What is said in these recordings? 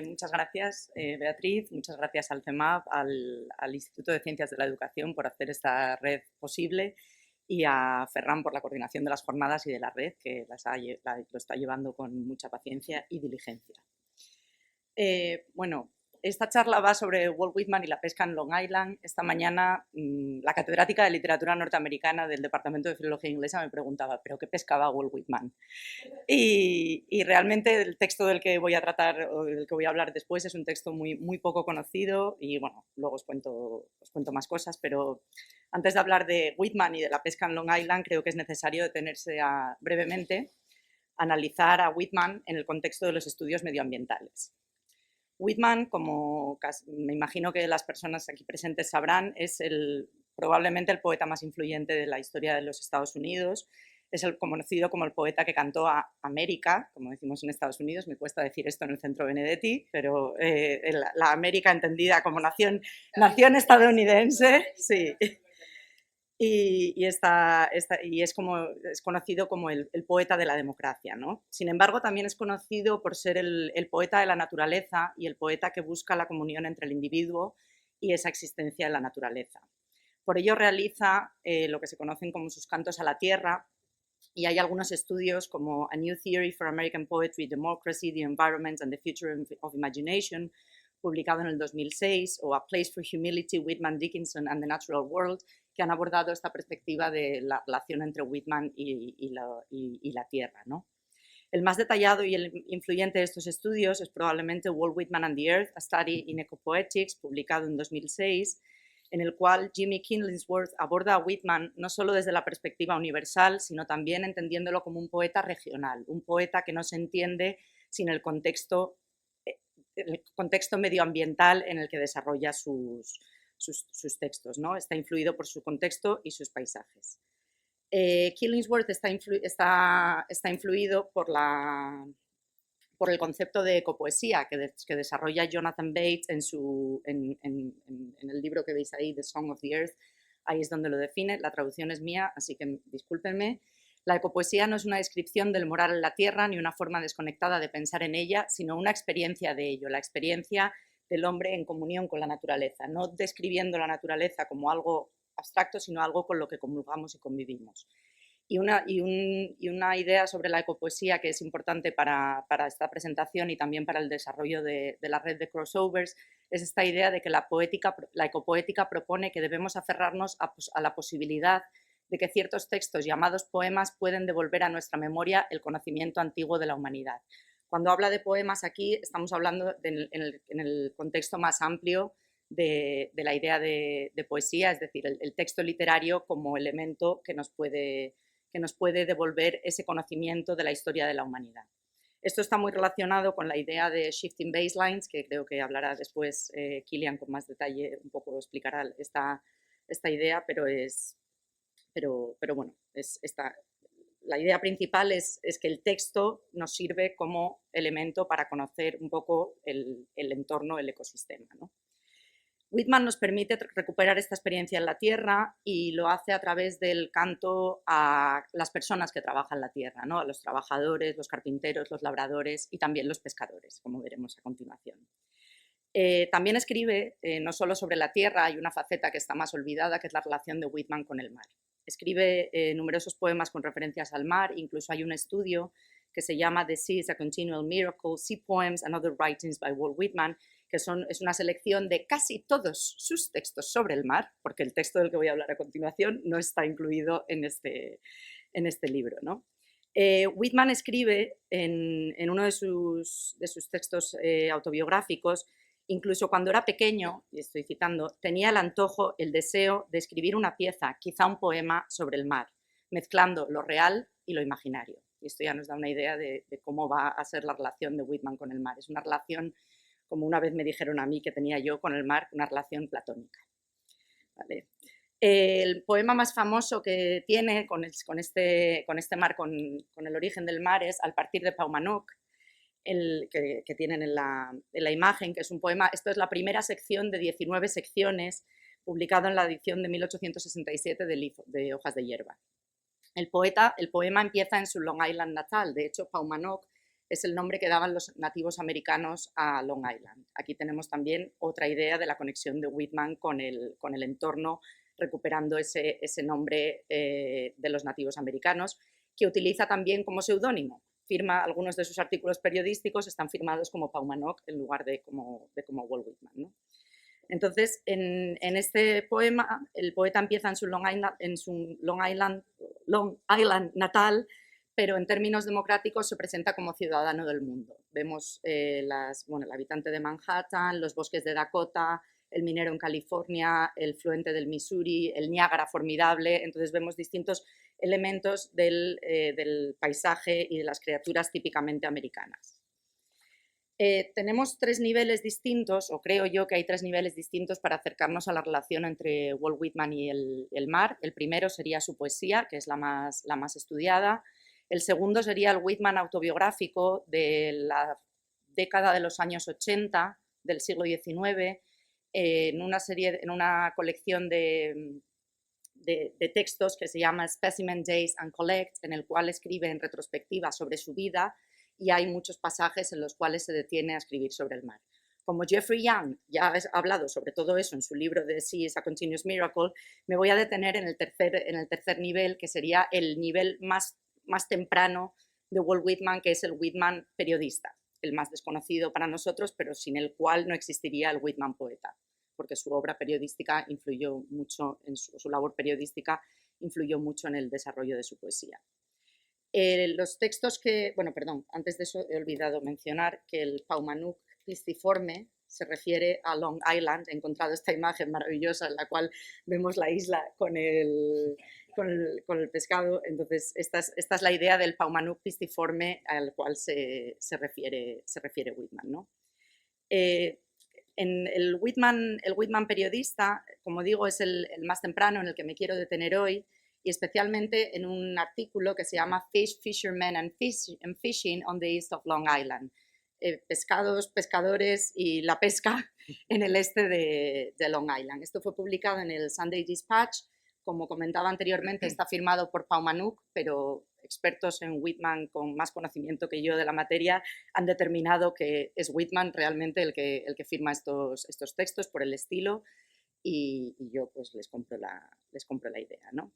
Muchas gracias, Beatriz. Muchas gracias al CEMAP, al Instituto de Ciencias de la Educación por hacer esta red posible y a Ferran por la coordinación de las jornadas y de la red, que lo está llevando con mucha paciencia y diligencia. Bueno, esta charla va sobre Walt Whitman y la pesca en Long Island. Esta mañana la catedrática de literatura norteamericana del Departamento de Filología Inglesa me preguntaba, ¿pero qué pescaba Walt Whitman? Y realmente el texto del que voy a tratar o del que voy a hablar después es un texto muy poco conocido y bueno, luego os cuento más cosas, pero antes de hablar de Whitman y de la pesca en Long Island creo que es necesario detenerse brevemente a analizar a Whitman en el contexto de los estudios medioambientales. Whitman, como me imagino que las personas aquí presentes sabrán, es probablemente el poeta más influyente de la historia de los Estados Unidos. Es conocido como el poeta que cantó a América, como decimos en Estados Unidos, me cuesta decir esto en el Centro Benedetti, pero la América entendida como nación estadounidense, sí. Y es conocido como el poeta de la democracia, ¿no? Sin embargo, también es conocido por ser el poeta de la naturaleza y el poeta que busca la comunión entre el individuo y esa existencia en la naturaleza. Por ello realiza lo que se conocen como sus cantos a la tierra, y hay algunos estudios como A New Theory for American Poetry, Democracy, the Environment and the Future of Imagination, publicado en el 2006, o A Place for Humility, Whitman, Dickinson and the Natural World, que han abordado esta perspectiva de la relación entre Whitman y la tierra, ¿no? El más detallado y el influyente de estos estudios es probablemente Walt Whitman and the Earth, A Study in Ecopoetics, publicado en 2006, en el cual Jimmy Killingsworth aborda a Whitman no solo desde la perspectiva universal, sino también entendiéndolo como un poeta regional, un poeta que no se entiende sin el contexto medioambiental en el que desarrolla sus textos, ¿no? Está influido por su contexto y sus paisajes. Killingsworth está influido por el concepto de ecopoesía que desarrolla Jonathan Bates en el libro que veis ahí, The Song of the Earth. Ahí es donde lo define, la traducción es mía, así que discúlpenme. La ecopoesía no es una descripción del morar en la tierra ni una forma desconectada de pensar en ella, sino una experiencia de ello, la experiencia del hombre en comunión con la naturaleza, no describiendo la naturaleza como algo abstracto, sino algo con lo que comulgamos y convivimos. Y una idea sobre la ecopoesía que es importante para esta presentación y también para el desarrollo de la red de crossovers es esta idea de que la ecopoética propone que debemos aferrarnos a la posibilidad de que ciertos textos llamados poemas pueden devolver a nuestra memoria el conocimiento antiguo de la humanidad. Cuando habla de poemas aquí estamos hablando en el contexto más amplio de la idea de poesía, es decir, el texto literario como elemento que nos puede devolver ese conocimiento de la historia de la humanidad. Esto está muy relacionado con la idea de shifting baselines, que creo que hablará después Kilian con más detalle, un poco explicará esta idea, pero bueno, la idea principal es que el texto nos sirve como elemento para conocer un poco el entorno, el ecosistema, ¿no? Whitman nos permite recuperar esta experiencia en la tierra y lo hace a través del canto a las personas que trabajan la tierra, ¿no? A los trabajadores, los carpinteros, los labradores y también los pescadores, como veremos a continuación. También escribe no solo sobre la tierra, hay una faceta que está más olvidada, que es la relación de Whitman con el mar. Escribe numerosos poemas con referencias al mar, incluso hay un estudio que se llama The Sea is a Continual Miracle, Sea Poems and Other Writings by Walt Whitman, que es una selección de casi todos sus textos sobre el mar, porque el texto del que voy a hablar a continuación no está incluido en este libro, ¿no? Whitman escribe en uno de sus textos autobiográficos, incluso cuando era pequeño, y estoy citando, tenía el antojo, el deseo de escribir una pieza, quizá un poema sobre el mar, mezclando lo real y lo imaginario. Y esto ya nos da una idea de cómo va a ser la relación de Whitman con el mar. Es una relación, como una vez me dijeron a mí que tenía yo con el mar, una relación platónica. ¿Vale? El poema más famoso que tiene con este mar, con el origen del mar, es Al partir de Paumanok, que tienen en la imagen, que es un poema. Esto es la primera sección de 19 secciones, publicado en la edición de 1867 de Hojas de Hierba. El poema empieza en su Long Island natal. De hecho, Paumanok es el nombre que daban los nativos americanos a Long Island. Aquí tenemos también otra idea de la conexión de Whitman con el entorno, recuperando ese nombre de los nativos americanos, que utiliza también como seudónimo. Firma algunos de sus artículos periodísticos, están firmados como Paumanok en lugar de como Walt Whitman, ¿no? Entonces, en este poema, el poeta empieza en su Long Island natal, pero en términos democráticos se presenta como ciudadano del mundo. Vemos el habitante de Manhattan, los bosques de Dakota, el minero en California, el fluente del Missouri, el Niágara formidable. Entonces vemos distintos elementos del paisaje y de las criaturas típicamente americanas. Tenemos tres niveles distintos, o creo yo que hay tres niveles distintos para acercarnos a la relación entre Walt Whitman y el mar. El primero sería su poesía, que es la más estudiada. El segundo sería el Whitman autobiográfico de la década de los años 80 del siglo XIX, en una colección de textos que se llama Specimen Days and Collect, en el cual escribe en retrospectiva sobre su vida, y hay muchos pasajes en los cuales se detiene a escribir sobre el mar. Como Jeffrey Young ya ha hablado sobre todo eso en su libro The Sea is a Continuous Miracle, me voy a detener en el tercer nivel, que sería el nivel más temprano de Walt Whitman, que es el Whitman periodista, el más desconocido para nosotros, pero sin el cual no existiría el Whitman poeta, porque su obra periodística influyó mucho, su labor periodística influyó mucho en el desarrollo de su poesía. Los textos antes de eso he olvidado mencionar que el Paumanok pisciforme se refiere a Long Island. He encontrado esta imagen maravillosa en la cual vemos la isla con el pescado. Entonces, esta es la idea del Paumanok pisciforme al cual se refiere Whitman, ¿no? En el Whitman periodista, como digo, es el más temprano en el que me quiero detener hoy, y especialmente en un artículo que se llama Fish, Fishermen and Fishing on the East of Long Island. Pescados, pescadores y la pesca en el este de Long Island. Esto fue publicado en el Sunday Dispatch. Como comentaba anteriormente, está firmado por Paumanok, pero expertos en Whitman con más conocimiento que yo de la materia han determinado que es Whitman realmente el que firma estos textos por el estilo, y yo pues les compro la idea, ¿no?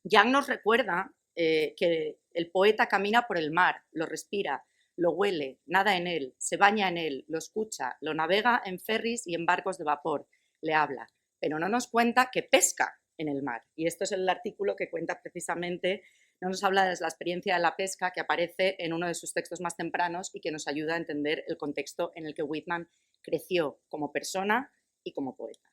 Young nos recuerda que el poeta camina por el mar, lo respira, lo huele, nada en él, se baña en él, lo escucha, lo navega en ferries y en barcos de vapor, le habla, pero no nos cuenta que pesca en el mar. Y esto es el artículo que cuenta precisamente, no nos habla de la experiencia de la pesca, que aparece en uno de sus textos más tempranos y que nos ayuda a entender el contexto en el que Whitman creció como persona y como poeta.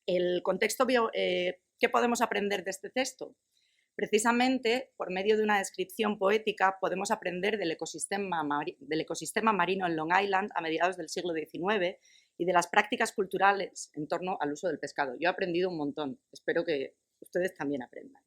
El contexto ¿qué podemos aprender de este texto? Precisamente, por medio de una descripción poética, podemos aprender del ecosistema marino en Long Island a mediados del siglo XIX y de las prácticas culturales en torno al uso del pescado. Yo he aprendido un montón, espero que ustedes también aprendan.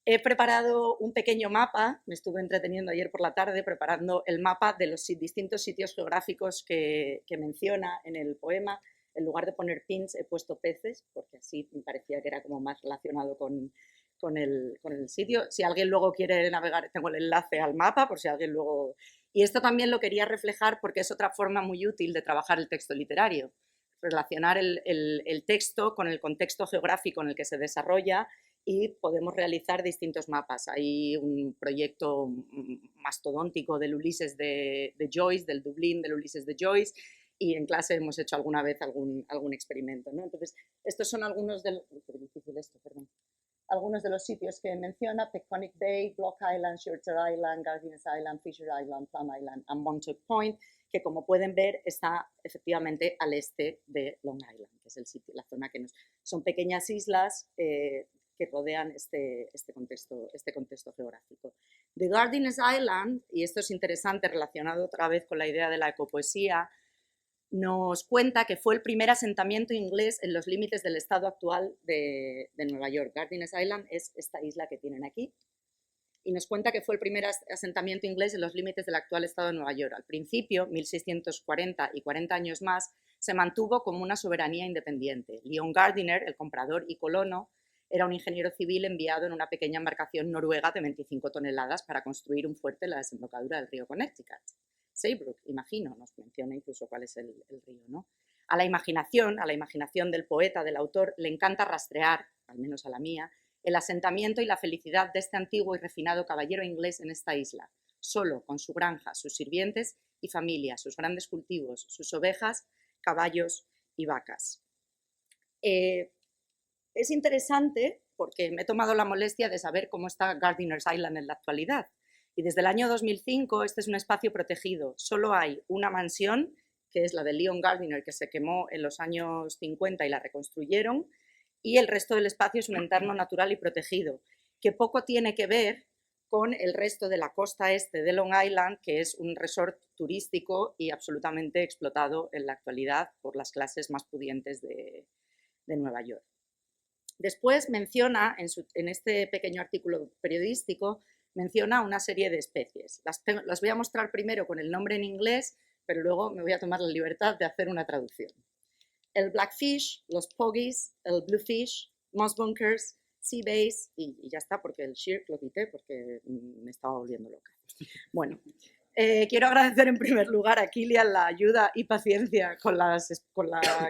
He preparado un pequeño mapa, me estuve entreteniendo ayer por la tarde preparando el mapa de los distintos sitios geográficos que menciona en el poema. En lugar de poner pins he puesto peces, porque así me parecía que era como más relacionado con el sitio. Si alguien luego quiere navegar, tengo el enlace al mapa, por si alguien luego... Y esto también lo quería reflejar porque es otra forma muy útil de trabajar el texto literario. Relacionar el texto con el contexto geográfico en el que se desarrolla, y podemos realizar distintos mapas. Hay un proyecto mastodóntico del Ulises de Joyce, del Dublín del Ulises de Joyce, y en clase hemos hecho alguna vez algún experimento, ¿no? Entonces, estos son algunos de los sitios que menciona: Peconic Bay, Block Island, Shorter Island, Gardiner Island, Fisher Island, Plum Island y Montauk Point, que como pueden ver está efectivamente al este de Long Island, que es el sitio, la zona que son pequeñas islas que rodean este contexto geográfico. The Gardiner Island, y esto es interesante relacionado otra vez con la idea de la ecopoesía, nos cuenta que fue el primer asentamiento inglés en los límites del estado actual de Nueva York. Gardiner Island es esta isla que tienen aquí, y nos cuenta que fue el primer asentamiento inglés en los límites del actual estado de Nueva York. Al principio, 1640 y 40 años más, se mantuvo como una soberanía independiente. Leon Gardiner, el comprador y colono, era un ingeniero civil enviado en una pequeña embarcación noruega de 25 toneladas para construir un fuerte en la desembocadura del río Connecticut. Saybrook, imagino, nos menciona incluso cuál es el río, ¿no? A la imaginación del poeta, del autor, le encanta rastrear, al menos a la mía, el asentamiento y la felicidad de este antiguo y refinado caballero inglés en esta isla, solo, con su granja, sus sirvientes y familia, sus grandes cultivos, sus ovejas, caballos y vacas. Es interesante porque me he tomado la molestia de saber cómo está Gardiner's Island en la actualidad. Y desde el año 2005 este es un espacio protegido. Solo hay una mansión, que es la de Leon Gardiner, que se quemó en los años 50 y la reconstruyeron, y el resto del espacio es un entorno natural y protegido, que poco tiene que ver con el resto de la costa este de Long Island, que es un resort turístico y absolutamente explotado en la actualidad por las clases más pudientes de Nueva York. Después menciona, en este pequeño artículo periodístico, menciona una serie de especies. Las voy a mostrar primero con el nombre en inglés, pero luego me voy a tomar la libertad de hacer una traducción. El blackfish, los pogies, el bluefish, moss bunkers, sea bass, y ya está, porque el shirk lo quité porque me estaba volviendo loca. Bueno, quiero agradecer en primer lugar a Kilian la ayuda y paciencia con la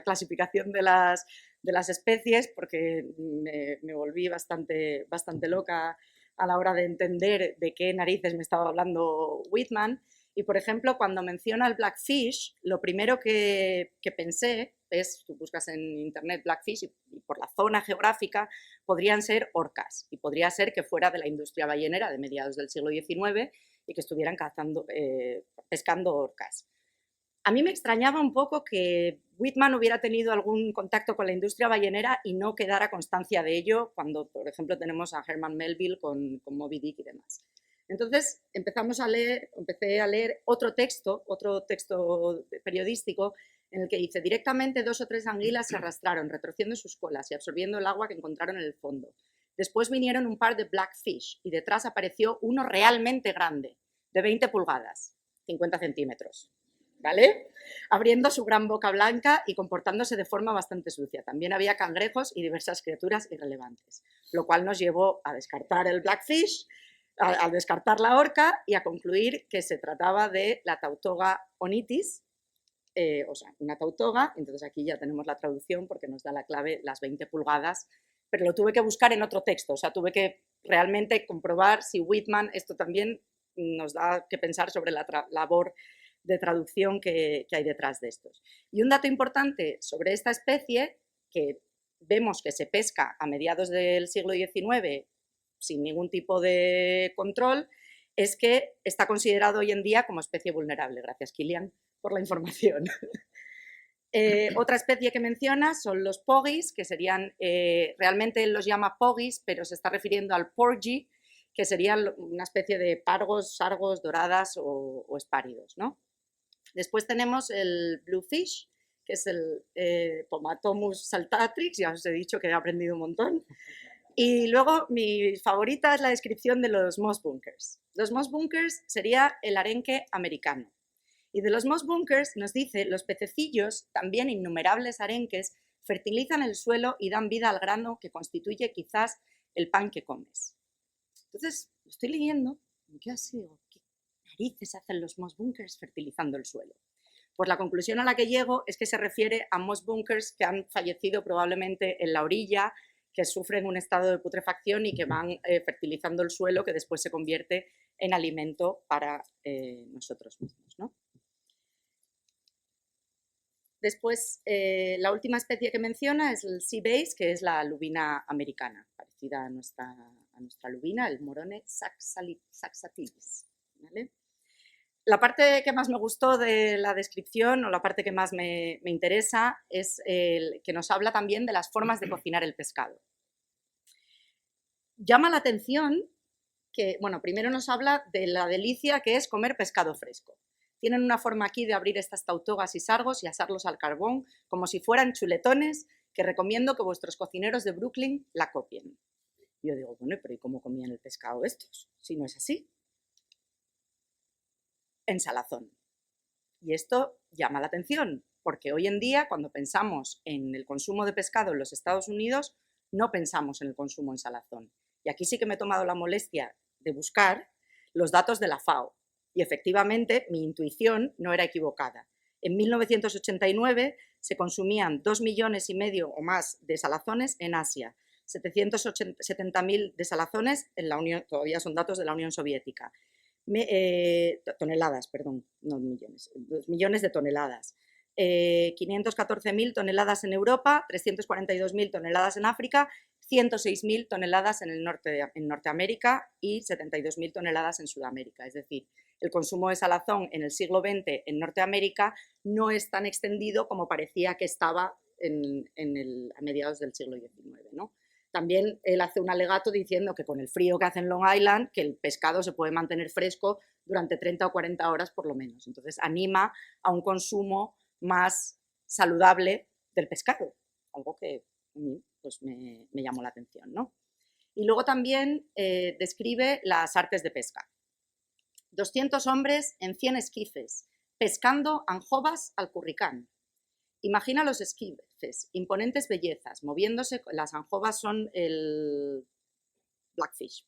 clasificación de las especies, porque me volví bastante loca a la hora de entender de qué narices me estaba hablando Whitman. Y, por ejemplo, cuando menciona el blackfish, lo primero que pensé es, tú buscas en internet blackfish y por la zona geográfica podrían ser orcas, y podría ser que fuera de la industria ballenera de mediados del siglo XIX y que estuvieran pescando orcas. A mí me extrañaba un poco que Whitman hubiera tenido algún contacto con la industria ballenera y no quedara constancia de ello cuando, por ejemplo, tenemos a Herman Melville con Moby Dick y demás. Entonces empecé a leer otro texto periodístico en el que dice: directamente 2 o 3 anguilas se arrastraron, retorciendo sus colas y absorbiendo el agua que encontraron en el fondo. Después vinieron un par de blackfish y detrás apareció uno realmente grande, de 20 pulgadas, 50 centímetros. ¿Vale? Abriendo su gran boca blanca y comportándose de forma bastante sucia. También había cangrejos y diversas criaturas irrelevantes, lo cual nos llevó a descartar el blackfish, a descartar la orca y a concluir que se trataba de la Tautoga onitis, o sea, una tautoga. Entonces aquí ya tenemos la traducción porque nos da la clave las 20 pulgadas, pero lo tuve que buscar en otro texto, o sea, tuve que realmente comprobar si Whitman, esto también nos da que pensar sobre la labor de traducción que hay detrás de estos. Y un dato importante sobre esta especie, que vemos que se pesca a mediados del siglo XIX sin ningún tipo de control, es que está considerado hoy en día como especie vulnerable. Gracias, Kilian, por la información. Otra especie que menciona son los pogies, que serían, realmente él los llama pogies, pero se está refiriendo al porgy, que serían una especie de pargos, sargos, doradas o espáridos, ¿no? Después tenemos el bluefish, que es el Pomatomus saltatrix, ya os he dicho que he aprendido un montón. Y luego mi favorita es la descripción de los moss bunkers. Los moss bunkers sería el arenque americano. Y de los moss bunkers nos dice: los pececillos, también innumerables arenques, fertilizan el suelo y dan vida al grano que constituye quizás el pan que comes. Entonces, lo estoy leyendo, ¿qué narices hacen los moss bunkers fertilizando el suelo? Pues la conclusión a la que llego es que se refiere a moss bunkers que han fallecido probablemente en la orilla, que sufren un estado de putrefacción y que van fertilizando el suelo, que después se convierte en alimento para nosotros mismos, ¿no? Después, la última especie que menciona es el sea bass, que es la lubina americana, parecida a nuestra lubina, el Morone saxatilis, ¿vale? La parte que más me gustó de la descripción, o la parte que más me interesa, es el que nos habla también de las formas de cocinar el pescado. Llama la atención que, bueno, primero nos habla de la delicia que es comer pescado fresco. Tienen una forma aquí de abrir estas tautogas y sargos y asarlos al carbón como si fueran chuletones, que recomiendo que vuestros cocineros de Brooklyn la copien. Yo digo, bueno, pero ¿y cómo comían el pescado estos? Si no es así. En salazón. Y esto llama la atención, porque hoy en día, cuando pensamos en el consumo de pescado en los Estados Unidos, no pensamos en el consumo en salazón. Y aquí sí que me he tomado la molestia de buscar los datos de la FAO. Y efectivamente mi intuición no era equivocada. En 1989 se consumían 2,5 millones o más de salazones en Asia, 770.000 de salazones en la Unión, todavía son datos de la Unión Soviética. Toneladas, perdón, no millones, 2 millones de toneladas. 514.000 toneladas en Europa, 342.000 toneladas en África, 106.000 toneladas en Norteamérica y 72.000 toneladas en Sudamérica. Es decir, el consumo de salazón en el siglo XX en Norteamérica no es tan extendido como parecía que estaba a mediados del siglo XIX, ¿no? También él hace un alegato diciendo que con el frío que hace en Long Island, que el pescado se puede mantener fresco durante 30 o 40 horas por lo menos. Entonces anima a un consumo más saludable del pescado, algo que a mí pues, me llamó la atención, ¿no? Y luego también describe las artes de pesca. 200 hombres en 100 esquifes, pescando anjovas al curricán. Imagina los esquifes, imponentes bellezas, moviéndose, las anjovas son el bluefish.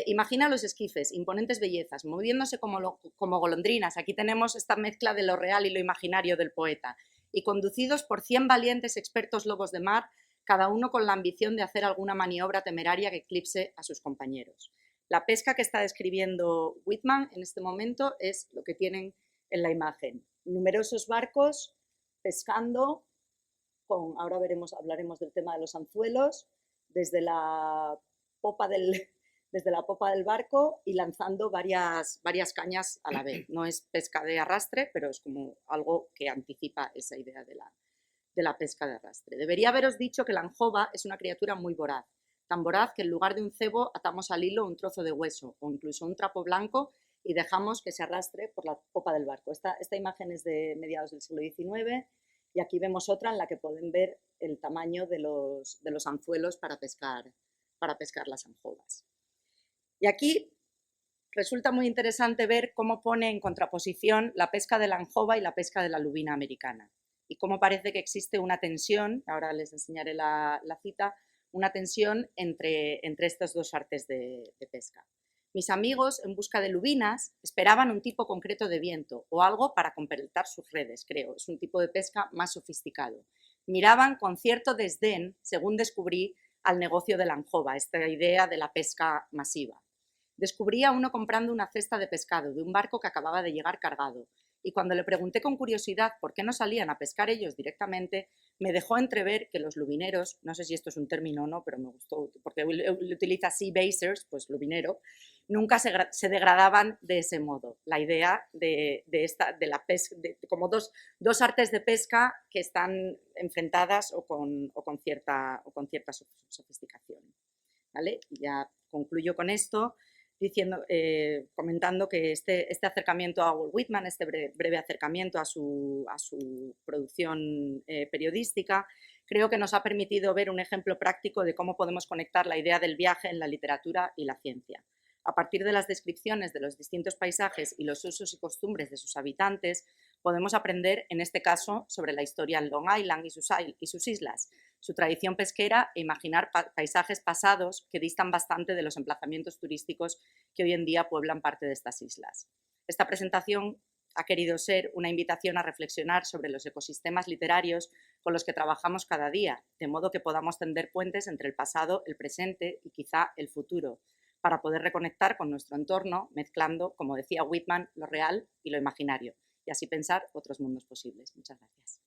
Imagina los esquifes, imponentes bellezas, moviéndose como golondrinas. Aquí tenemos esta mezcla de lo real y lo imaginario del poeta. Y conducidos por 100 valientes expertos lobos de mar, cada uno con la ambición de hacer alguna maniobra temeraria que eclipse a sus compañeros. La pesca que está describiendo Whitman en este momento es lo que tienen en la imagen. Numerosos barcos pescando, ahora hablaremos del tema de los anzuelos, desde la popa del barco y lanzando varias cañas a la vez. No es pesca de arrastre, pero es como algo que anticipa esa idea de la pesca de arrastre. Debería haberos dicho que la anjova es una criatura muy voraz, tan voraz que en lugar de un cebo atamos al hilo un trozo de hueso o incluso un trapo blanco y dejamos que se arrastre por la popa del barco. Esta imagen es de mediados del siglo XIX y aquí vemos otra en la que pueden ver el tamaño de los anzuelos para pescar las anjovas. Y aquí resulta muy interesante ver cómo pone en contraposición la pesca de la anjova y la pesca de la lubina americana y cómo parece que existe una tensión, ahora les enseñaré la cita, una tensión entre estas dos artes de pesca. Mis amigos, en busca de lubinas, esperaban un tipo concreto de viento o algo para completar sus redes, creo. Es un tipo de pesca más sofisticado. Miraban con cierto desdén, según descubrí, al negocio de la anjova, esta idea de la pesca masiva. Descubrí a uno comprando una cesta de pescado de un barco que acababa de llegar cargado, y cuando le pregunté con curiosidad por qué no salían a pescar ellos directamente, me dejó entrever que los lubineros, no sé si esto es un término o no, pero me gustó, porque él utiliza sea basers, pues lubinero, nunca se degradaban de ese modo. La idea de la pesca, como dos artes de pesca que están enfrentadas o con cierta sofisticación. ¿Vale? Y ya concluyo con esto, comentando que este acercamiento a Walt Whitman, este breve acercamiento a su producción periodística, creo que nos ha permitido ver un ejemplo práctico de cómo podemos conectar la idea del viaje en la literatura y la ciencia. A partir de las descripciones de los distintos paisajes y los usos y costumbres de sus habitantes, podemos aprender, en este caso, sobre la historia en Long Island y sus islas, su tradición pesquera e imaginar paisajes pasados que distan bastante de los emplazamientos turísticos que hoy en día pueblan parte de estas islas. Esta presentación ha querido ser una invitación a reflexionar sobre los ecosistemas literarios con los que trabajamos cada día, de modo que podamos tender puentes entre el pasado, el presente y quizá el futuro, para poder reconectar con nuestro entorno, mezclando, como decía Whitman, lo real y lo imaginario, y así pensar otros mundos posibles. Muchas gracias.